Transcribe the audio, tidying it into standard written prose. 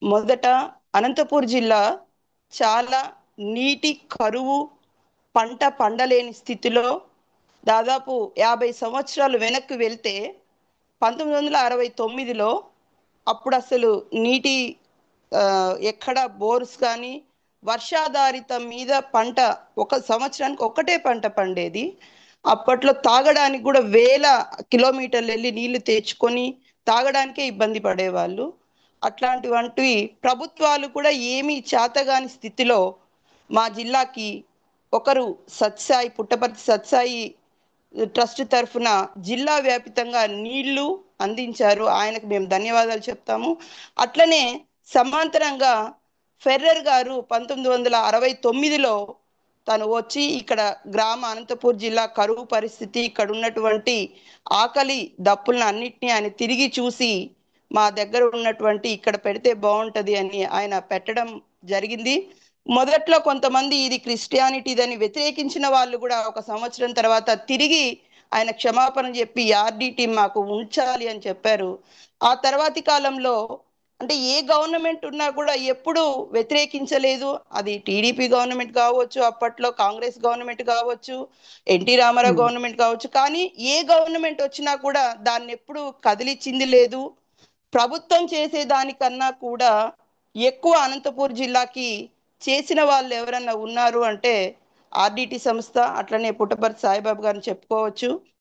మొదట అనంతపూర్ జిల్లా చాలా నీటి కరువు, పంట పండలేని స్థితిలో దాదాపు 50 సంవత్సరాలు వెనక్కి వెళ్తే 1969లో అప్పుడు అసలు నీటి ఎక్కడ బోర్స్ కానీ వర్షాధారితం మీద పంట ఒక సంవత్సరానికి ఒక్కటే పంట పండేది. అప్పట్లో తాగడానికి కూడా వేల కిలోమీటర్లు వెళ్ళి నీళ్లు తెచ్చుకొని తాగడానికే ఇబ్బంది పడేవాళ్ళు. అట్లాంటివంటివి ప్రభుత్వాలు కూడా ఏమీ చేతగాని స్థితిలో మా జిల్లాకి ఒకరు సత్సాయి పుట్టపర్తి సత్సాయి ట్రస్ట్ తరఫున జిల్లా వ్యాపితంగా నీళ్లు అందించారు. ఆయనకు మేము ధన్యవాదాలు చెప్తాము. అట్లనే సమాంతరంగా ఫెర్రర్ గారు 1969లో తను వచ్చి ఇక్కడ అనంతపూర్ జిల్లా కరువు పరిస్థితి, ఇక్కడ ఉన్నటువంటి ఆకలి దప్పులను అన్నిటినీ ఆయన తిరిగి చూసి మా దగ్గర ఉన్నటువంటి ఇక్కడ పెడితే బాగుంటది అని ఆయన పెట్టడం జరిగింది. మొదట్లో కొంతమంది ఇది క్రిస్టియానిటీదని వ్యతిరేకించిన వాళ్ళు కూడా ఒక సంవత్సరం తర్వాత తిరిగి ఆయన క్షమాపణ చెప్పి ఆర్డిటి మాకు ఉంచాలి అని చెప్పారు. ఆ తర్వాతి కాలంలో అంటే ఏ గవర్నమెంట్ ఉన్నా కూడా ఎప్పుడు వ్యతిరేకించలేదు. అది టీడీపీ గవర్నమెంట్ కావచ్చు, అప్పట్లో కాంగ్రెస్ గవర్నమెంట్ కావచ్చు, ఎన్టీ రామారావు ఉమ్. గవర్నమెంట్ కావచ్చు, కానీ ఏ గవర్నమెంట్ వచ్చినా కూడా దాన్ని ఎప్పుడు కదిలిచ్చింది లేదు. ప్రభుత్వం చేసే దానికన్నా కూడా ఎక్కువ అనంతపూర్ జిల్లాకి చేసిన వాళ్ళు ఎవరన్నా ఉన్నారు అంటే ఆర్డిటి సంస్థ, అట్లనే పుట్టపర్తి సాయిబాబు గారిని చెప్పుకోవచ్చు.